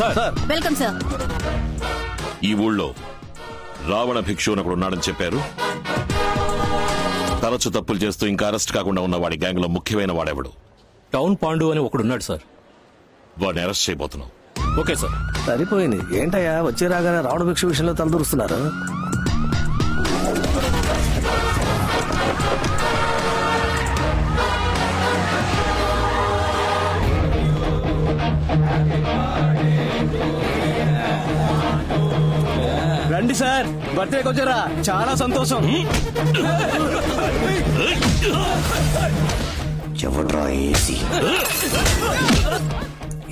Sir. Welcome sir. ఈ ఊళ్ళో రావణ భిక్షు అని ఉన్నాడని చెప్పారు. తరచు తప్పులు చేస్తూ ఇంకా అరెస్ట్ కాకుండా ఉన్న వాడి గ్యాంగ్ లో ముఖ్యమైన వాడెవడు? టౌన్ పాండు అని ఒకడున్నాడు సార్. వాడిని అరెస్ట్ చేయబోతున్నాం. Okay sir. సరిపోయింది. ఏంటయ్యా వచ్చే రాగానే రావణ భిక్షు విషయంలో తలదూరుస్తున్నారు? రండి సార్, బర్త్డేకి వచ్చారా? చాలా సంతోషం. ఎవడ్రా ఏసీ?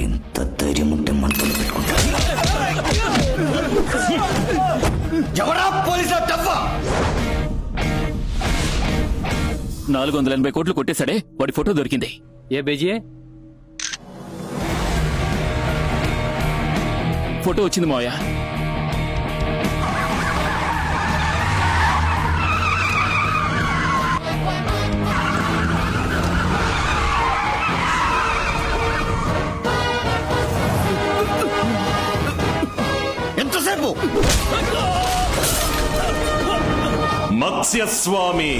ఎంత ధైర్యం ఉంటే మంటలు పెట్టుకుంటా? ఎవరా పోలీసుల డబ్బా? 480 కోట్లు కొట్టేశాడే, వాడి ఫోటో దొరికింది. ఏ బేజీ? ఫోటో వచ్చింది మావయ్య. ఎంతసేపు? మత్స్యస్వామి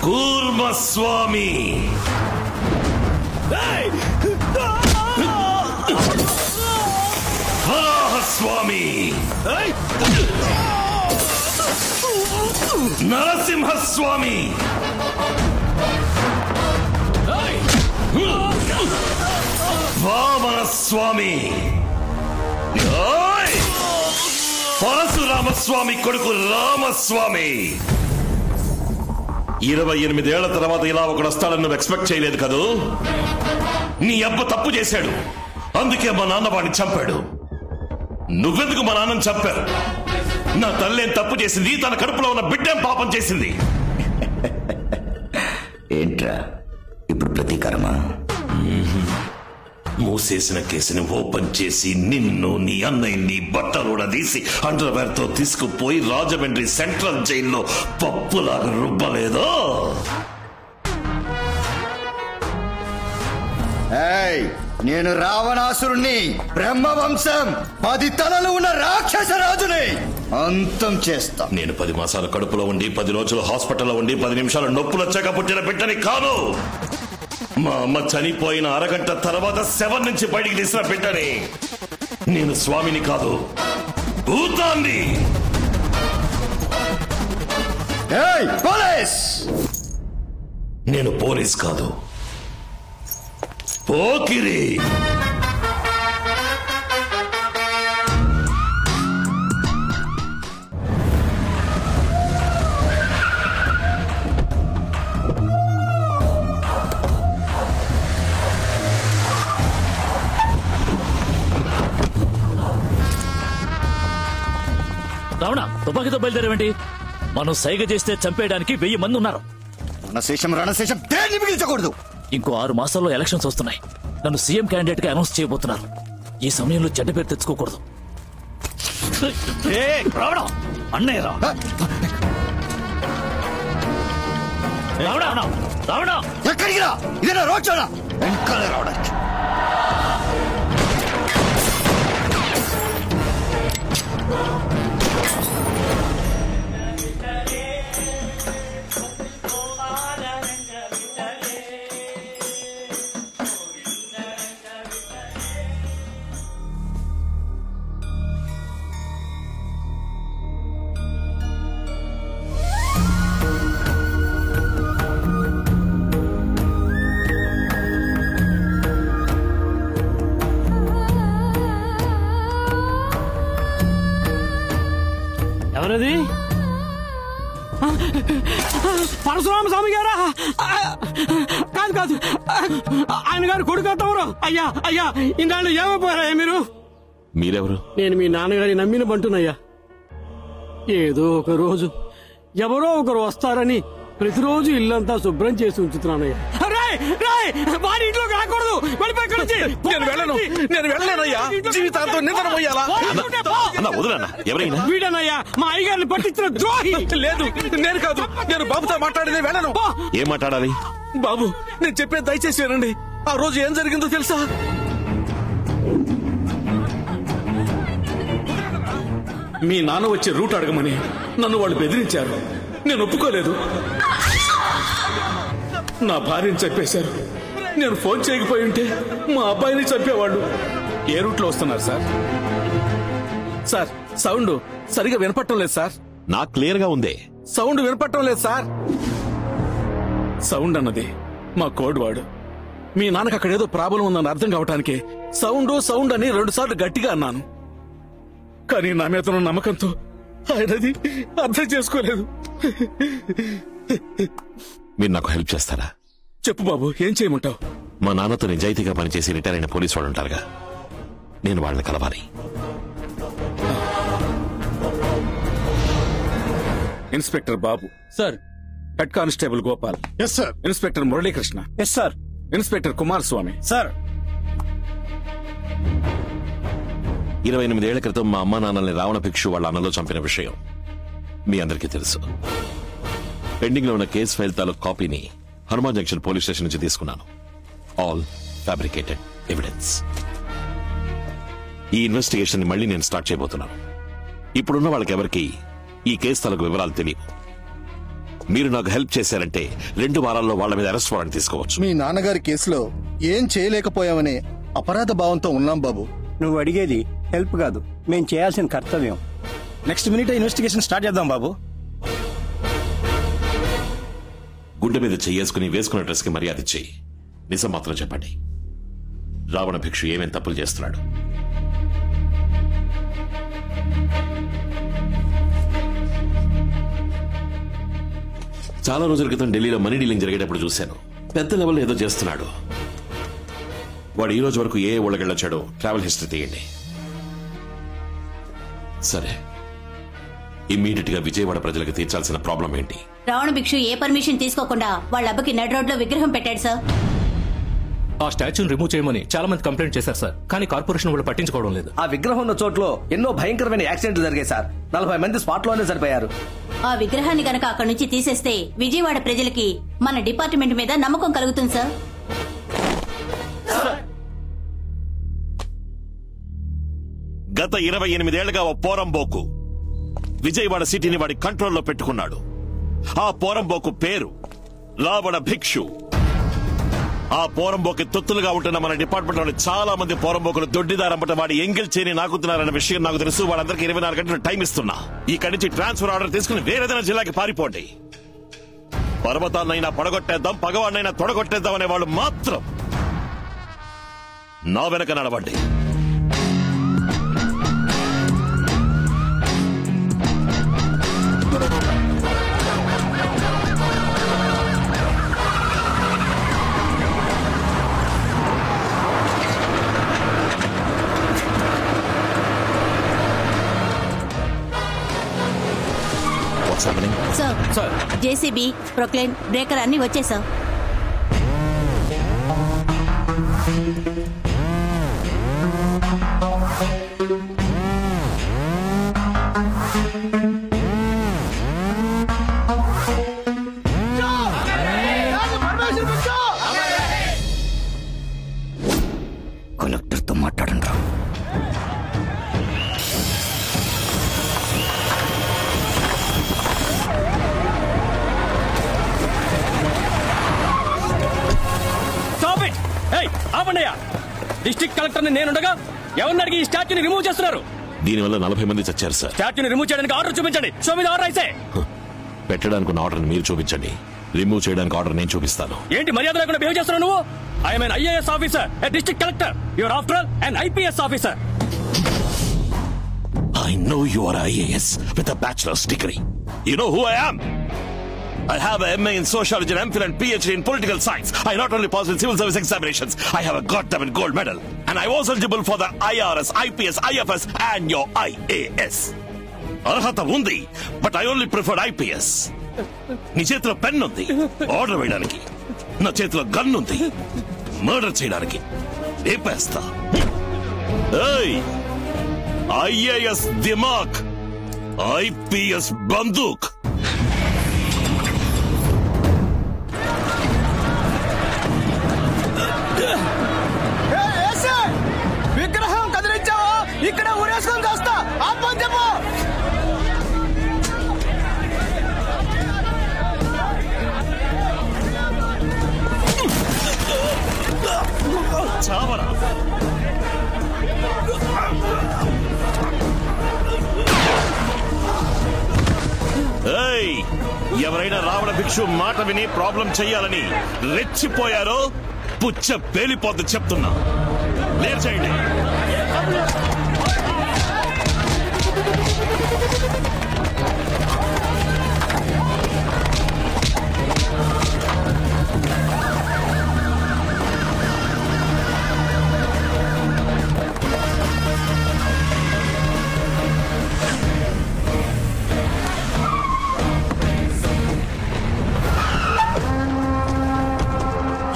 కూర్మస్వామి వరాహస్వామి నరసింహస్వామి వామనస్వామి పరశురామస్వామి కొడుకు రామస్వామి. 28 ఏళ్ల తర్వాత ఇలా ఒకడు వస్తాడని నువ్వు ఎక్స్పెక్ట్ చేయలేదు కదూ? నీ అబ్బ తప్పు చేశాడు, అందుకే మా నాన్న వాడిని చంపాడు. నువ్వెందుకు మా నాన్నని చంపావు? నా తల్లేం తప్పు చేసింది? తన కడుపులో ఉన్న బిడ్డేం పాపం చేసింది? ఏంట్రా ఇప్పుడు ప్రతీకారమా? మూసేసిన కేసుని ఓపెన్ చేసి నిన్ను, నీ అన్నయ్యని బట్టలు తీసి అండర్వేర్ తో తీసుకుపోయి రాజమండ్రి సెంట్రల్ జైల్లో పప్పులాగా రుబ్బలేదో? నేను రావణాసురుణ్ణి, బ్రహ్మవంశం 10 తలలు ఉన్న రాక్షస రాజుని అంతం చేస్తా. నేను 10 మాసాల కడుపులో ఉండి 10 రోజులు హాస్పిటల్లో ఉండి 10 నిమిషాలు నొప్పులు వచ్చాక పుట్టిన బిడ్డని కాదు. మా అమ్మ చనిపోయిన అరగంట తర్వాత శవం నుంచి బయటికి తీసిన బిడ్డని. నేను స్వామిని కాదు, భూతాన్ని. పోలీస్! నేను పోలీస్ కాదు, పోకిరి. రావణ, తుపాకీతో బయలుదేరేవేంటి? మనం సైగ చేస్తే చంపేయడానికి 1000 మంది ఉన్నారు. రణశేషం దేన్ని మిగిల్చకూడదు. ఇంకో 6 మాసాల్లో ఎలక్షన్స్ వస్తున్నాయి. నన్ను సీఎం క్యాండిడేట్ గా అనౌన్స్ చేయబోతున్నారు. ఈ సమయంలో చెడ్డ పేరు తెచ్చుకోకూడదు. రావడం అన్నయ్య రా. ఎక్కడికి రా? ఇదేనా రోడ్ షోనా? వెంకాలే రావడానికి. ఎవరది? పరశురామ స్వామి గారా? కాదు కాదు, ఆయన గారు కొడుకు తమరు. అయ్యా అయ్యా, ఇన్నాళ్ళు ఏమైపోయారయ్యా మీరు? మీరెవరు? నేను మీ నాన్నగారి నమ్మిన బంటునయ్యా. ఏదో ఒక రోజు ఎవరో ఒకరు వస్తారని ప్రతిరోజు ఇల్లంతా శుభ్రం చేసి ఉంచుతున్నానయ్యా. వాడి ఇంట్లోకి రాకూడదు. నేను వెళ్ళలేనయ్యా. జీవితాంతం నిద్ర పోయాలా? వదలన్నా. ఎవరైనా వీడనయ్యా మా అయ్యగారిని పట్టించిన ద్రోహి. లేదు, నేను కాదు. నేను బాబుతో మాట్లాడేది. వెళ్ళను. ఏం మాట్లాడాలి? బాబు, నేను చెప్పేది దయచేసి వినండి. ఆ రోజు ఏం జరిగిందో తెలుసా? మీ నాన్న వచ్చే రూట్ అడగమని నన్ను వాళ్ళు బెదిరించారు. నేను ఒప్పుకోలేదు. నా భార్యని చంపేశారు. నేను ఫోన్ చేయకపోయి ఉంటే మా అబ్బాయిని చంపేవాళ్ళు. ఏ రూట్ లో వస్తున్నారు సార్? సార్, సౌండ్ సరిగా వినపట్టం లేదు సార్. నాకు క్లియర్ గా ఉంది. సౌండ్ వినపట్టం లేదు సార్. సౌండ్ అన్నది మా కోడ్ వాడు. మీ నాన్నకు అక్కడ ఏదో ప్రాబ్లం ఉందని అర్థం కావటానికి సౌండ్ అని 2 సార్లు గట్టిగా అన్నాను. కానీ నా మీద ఉన్న నమ్మకంతో ఆయనది అర్థం చేసుకోలేదు. మీరు నాకు హెల్ప్ చేస్తారా? చెప్పు బాబు, ఏం చేయమంటావు? మా నాన్నతో నిజాయితీగా పనిచేసి రిటైర్ అయిన పోలీసు వాళ్ళు ఉంటారుగా, నేను వాళ్ళని కలవాలి. Inspector Babu sir. Head constable Gopal. Yes sir. Inspector Muralikrishna. Yes sir. Inspector Kumaraswamy. Sir. 28 ఏళ్ల క్రితం మా అమ్మా నాన్నల్ని రావణ భిక్షు వాళ్ళ అన్నలో చంపిన విషయం మీ అందరికీ తెలుసు. పెండింగ్ లో ఉన్న కేసు ఫైల్ తాలూకు కాపీని హనుమాన్ జంక్షన్ పోలీస్ స్టేషన్ నుంచి తీసుకున్నాను. All fabricated evidence. ఈ ఇన్వెస్టిగేషన్ ని మళ్ళీ నేను స్టార్ట్ చేయబోతున్నాను. ఇప్పుడున్న వాళ్ళకెవరికి ఈ కేసు తాలూకు వివరాలు తెలియవు. మీరు నాకు హెల్ప్ చేశారంటే 2 వారాల్లో వాళ్ళ మీద అరెస్ట్ వారెంట్ తీసుకోవచ్చు. మీ నాన్నగారి కేసులో ఏం చేయలేకపోయామనే అపరాధ భావంతో ఉన్నాం బాబు. నువ్వు అడిగేది హెల్ప్ కాదు, మేం చేయాల్సిన కర్తవ్యం. నెక్స్ట్ మినిట్ ఇన్వెస్టిగేషన్ స్టార్ట్ చేద్దాం బాబు. గుండె మీద చెయ్యేసుకుని వేసుకున్న డ్రెస్ కి మర్యాద ఇచ్చి నిజం మాత్రం చెప్పండి. రావణ భిక్షు ఏమేం తప్పులు చేస్తున్నాడు? చాలా రోజుల క్రితం ఢిల్లీలో మనీ డీలింగ్ జరిగేటప్పుడు చూశాను. పెద్ద లెవెల్ ఏదో చేస్తున్నాడు. వాడు ఈ రోజు వరకు ఏ ఊళ్ళకెళ్ళొచ్చాడో ట్రావెల్ హిస్టరీ తీయండి. సరే, ఇమ్మీడియట్ గా విజయవాడ ప్రజలకు తీర్చాల్సిన ప్రాబ్లం ఏంటి? రావణ భిక్షు ఏ పర్మిషన్ తీసుకోకుండా వాళ్ళ అబ్బకి నడి రోడ్ లో విగ్రహం పెట్టాడు సార్. ఆ స్టాచ్యూని రిమూవ్ చేయమని చాలా మంది కంప్లైంట్ చేశారు సార్, కానీ కార్పొరేషన్ కూడా పట్టించుకోవడం లేదు. ఆ విగ్రహం ఉన్న చోట్లో ఎన్నో భయంకరమైన యాక్సిడెంట్లు జరిగాయి సార్. 40 మంది స్పాట్ లోనే చనిపోయారు. ఆ విగ్రహాన్ని గనక అక్కడి నుంచి తీసేస్తే విజయవాడ ప్రజలకి మన డిపార్ట్మెంట్ మీద నమ్మకం కలుగుతుంది సార్. గత 28 ఏళ్లుగా ఓ పోరంబోకు విజయవాడ సిటీని వాడి కంట్రోల్లో పెట్టుకున్నాడు. ఆ పోరంబోకు పేరు రావణ భిక్షు. ఆ పోరంబోకి తొత్తులుగా ఉంటున్న మన డిపార్ట్మెంట్ లోని చాలా మంది పోరంబోకులు దొడ్డిదారంపట వాడి ఎంగిల్ చేయని నాకుతున్నారన్న విషయం నాకు తెలుసు. వాళ్ళందరికీ 24 గంటలు టైం ఇస్తున్నా. ఇక్కడి నుంచి ట్రాన్స్ఫర్ ఆర్డర్ తీసుకుని వేరేదైనా జిల్లాకి పారిపోండి. పర్వతాన్నైనా పడగొట్టేద్దాం, పగవాడినైనా తొడగొట్టేద్దాం అనే వాళ్ళు మాత్రం నా వెనక నడవండి. సార్, జేసీబీ, ప్రొక్లైన్, బ్రేకర్ అన్ని వచ్చాయి సార్. కలెక్టర్తో మాట్లాడండి రా. డిస్ట్రిక్ట్ కలెక్టర్ నేనుండగా ఎవరిని అడిగి ఈ స్టాచ్యూని రిమూవ్ చేస్తున్నారు? దీనివల్ల 40 మంది చచ్చారు సార్. స్టాచ్యూని రిమూవ్ చేయడానికి ఆర్డర్ చూపించండి. షో మీద ఆర్డర్ అయితే పెట్టడానికి ఆర్డర్ మీరు చూపించండి, రిమూవ్ చేయడానికి ఆర్డర్ నేను చూపిస్తాను. ఏంటి మర్యాద లేకుండా బిహేవ్ చేస్తున్నావు నువ్వు? I'm an IAS officer, a district collector. You are after all an IPS officer. I know you are IAS with a bachelor's degree. You know who I am? I have a MA in sociology and MPhil and PhD in political science. I not only passed in civil service examinations, I have a goddamn gold medal. And I was eligible for the IRS, IPS, IFS and your IAS. Arhata undi, but I only preferred IPS. నీ చేతిలో pen ఉంది order వేయడానికి, నా చేతిలో gun ఉంది murder చేయడానికి. రేపేస్తా. IAS దిమాగ్, ఐపీఎస్ బందూక్. విగ్రహం కదిలించావా? ఇక్కడ ఊరేసుకొని చేస్తా. ఆపని చెప్పు. చావరా. ఎవరైనా రావణ భిక్షు మాట విని ప్రాబ్లం చెయ్యాలని రెచ్చిపోయారో పుచ్చ పేలిపోద్దు చెప్తున్నా. లేర్ చేయండి.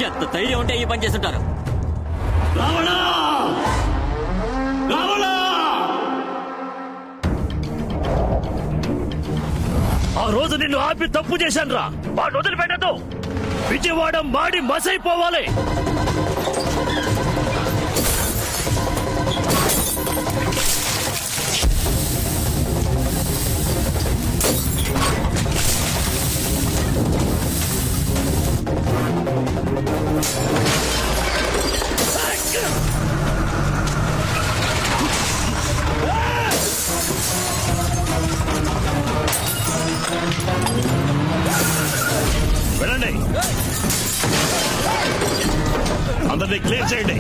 ఎంత ధైర్యం ఉంటే ఈ పని చేస్తుంటారు. ఆ రోజు నిన్ను ఆపి తప్పు చేశాను రా. వాడు వదిలిపెట్టదు. విజయవాడ మాడి మసైపోవాలి. వెళ్ళండి, అందరినీ క్లియర్ చేయండి.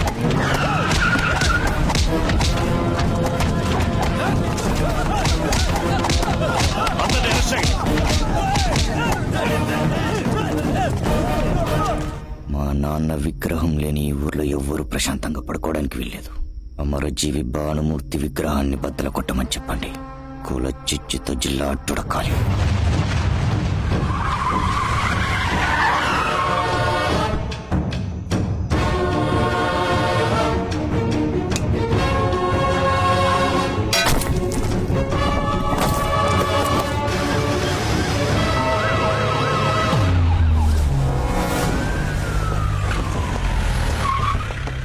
అందరినీ అరెస్ట్ చేయండి. మా నాన్న విగ్రహం లేని ఈ ఊర్లో ఎవ్వరూ ప్రశాంతంగా పడుకోవడానికి వీల్లేదు. అమరజీవి భానుమూర్తి విగ్రహాన్ని బద్దలు కొట్టమని చెప్పండి. కుల చిచ్చుతో జిల్లా అట్టుడకాలి.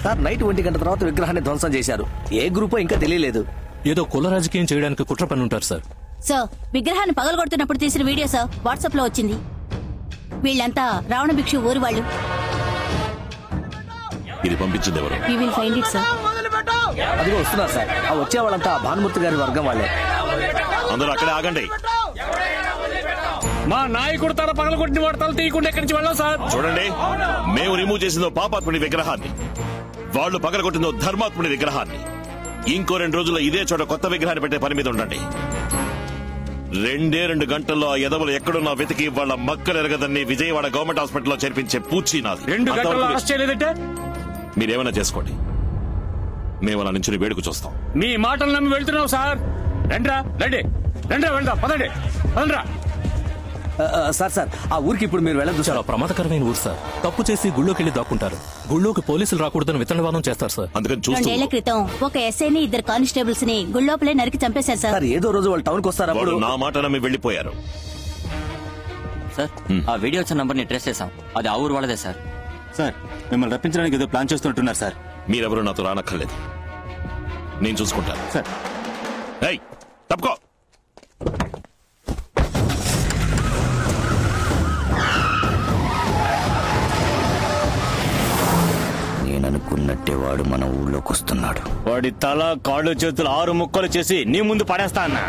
సార్, నైట్ 1 గంట తర్వాత విగ్రహాన్ని ధ్వంసం చేశారు. ఏ గ్రూపో ఇంకా తెలియలేదు. ఏదో కుల రాజకీయం చేయడానికి కుట్ర పని ఉంటారు సార్. సార్, విగ్రహాన్ని పగలగొడుతున్నప్పుడు తీసిన వీడియో సార్ వాట్సాప్ లో వచ్చింది. వీళ్ళంతా రావణ భిక్షు ఊరి వాళ్ళు. ఇది పంపించింది ఎవరు? We will find it, sir. అదిగో వస్తున్నారు సార్. ఆ వచ్చే వాళ్ళంతా భానుమూర్తి గారి వర్గం వాళ్ళే. అందరూ అక్కడే ఆగండి. మా నాయకుడు తల పగలగొట్టిన వాడు తల తీయకుండా ఎక్కడి నుంచి వెళ్ళాం సార్. చూడండి, మేము రిమూవ్ చేసిందో పాపాత్ముడి విగ్రహాన్ని, వాళ్ళు పగలగొట్టిందో ధర్మాత్ముడి విగ్రహాన్ని. ఇంకో 2 రోజుల్లో ఇదే చోట కొత్త విగ్రహాన్ని పెట్టే పని మీద ఉండండి. 2 గంటల్లో ఆ ఎదవలు ఎక్కడున్నా వెతికి వాళ్ళ మక్కలు ఎరగదని విజయవాడ గవర్నమెంట్ హాస్పిటల్లో చేర్పించే పూచి నాది. 2 గంటల్లో అరెస్ట్ చేయలేదంటే మీరేమైనా చేసుకోండి, మేము అలా నుంచి వేడుకు చూస్తాం. మీ మాటలు నమ్మి వెళ్తున్నావు సార్. రండ్రా, రండి, వెళ్దాం, పదండి. సార్ ఆ ఊరికి ఇప్పుడు మీరు వెళ్ళదు. చాలా ప్రమాదకరమైన ఊరు సార్. తప్పు చేసి గుళ్ళోకి వెళ్ళి దాక్కుంటారు. గుళ్ళోకి పోలీసులు రాకూడదని విత్తనవాదం చేస్తారు సార్. అందుకని 2 ఏళ్ల క్రితం ఒక ఎస్ఐని 2 కానిస్టేబుల్స్ ని గుళ్ళోపలే నరికి చంపేశారు సార్. ఏదో రోజు వాళ్ళు టౌన్ కి వస్తారు. వాళ్ళు నా మాట నమ్మి వెళ్లిపోయారు. సార్, ఆ వీడియో వచ్చిన నంబర్ ని ట్రేస్ చేశాం. అది ఆ ఊరు వాళ్ళదే సార్. సార్, మిమ్మల్ని రప్పించడానికి ఏదో ప్లాన్ చేస్తుంటున్నారు సార్. మీరెవరూ నాతో రానక్కర్లేదు, నేను చూసుకుంటాను. సార్, ఏయ్, తప్పుకో. నేననుకున్నట్టే వాడు మన ఊళ్ళోకి వస్తున్నాడు. వాడి తల కాళ్ళు చేతులు 6 ముక్కలు చేసి నీ ముందు పడేస్తా అన్నా.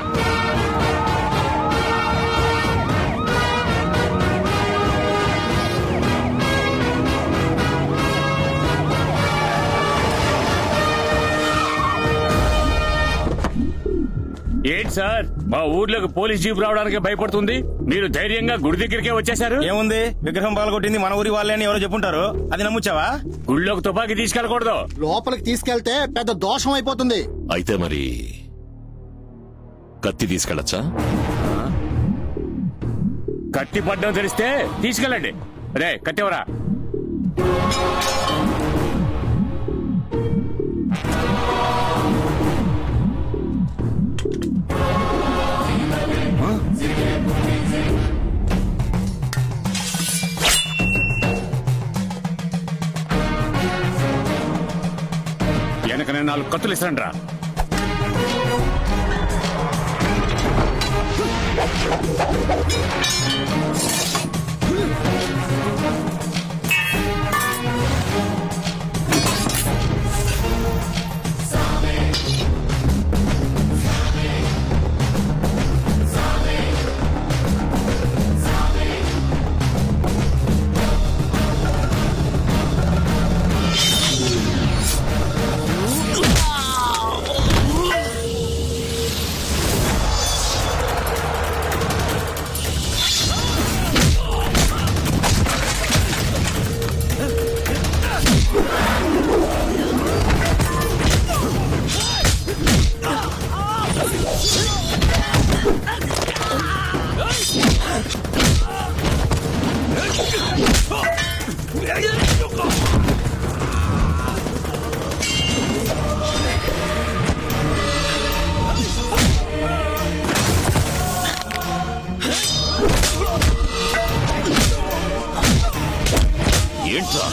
ఏంటి సార్, మా ఊర్లోకి పోలీస్ జీప్ రావడానికి భయపడుతుంది, మీరు ధైర్యంగా గుడి దగ్గరికే వచ్చేసారు. ఏముంది, విగ్రహం పగలగొట్టింది మన ఊరి వాళ్ళే అని ఎవరో చెప్పుంటారు. అది నమ్ముచ్చావా? గుళ్ళోకి తుపాకీ తీసుకెళ్ళకూడదు. లోపలికి తీసుకెళ్తే పెద్ద దోషం అయిపోతుంది. అయితే మరి కత్తి తీసుకెళ్ళచ్చా? కత్తి పడ్డం తెలిస్తే తీసుకెళ్ళండి. రే కత్తివరా. వెనకనే 4 కత్తులు ఇస్తాను రా. ఏంట్రా?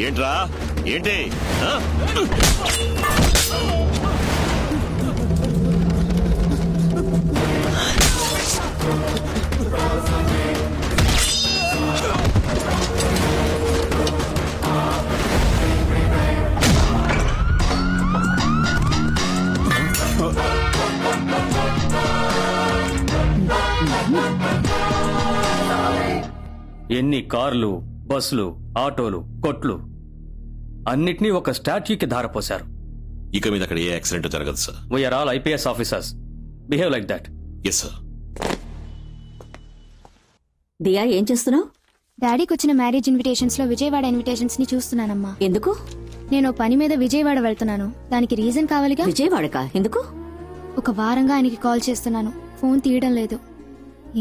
ఏంట్రా? ఏంటి? ఎన్ని కార్లు, బస్సులు, ఆటోలు, కొట్లు అన్నిటినీ ఒక స్టాచ్యూకి ధారపోశారు. ఇక మీద అక్కడ ఏ యాక్సిడెంట్ జరగదు sir. We're all IPS officers. Behave like that. Yes sir. Diya ఏం చేస్తున్నావు? డాడీకి వచ్చిన మ్యారేజ్ ఇన్విటేషన్స్ లో విజయవాడ ఇన్విటేషన్స్ ని చూస్తున్నానమ్మా. ఎందుకు? నేను పని మీద విజయవాడ వెళ్తున్నాను. దానికి రీజన్ కావాలిగా. విజయవాడకా? ఎందుకు? ఒక వారంగా ఆయనకి కాల్ చేస్తున్నాను, ఫోన్ తీయడం లేదు.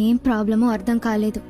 ఏం ప్రాబ్లమో అర్థం కాలేదు.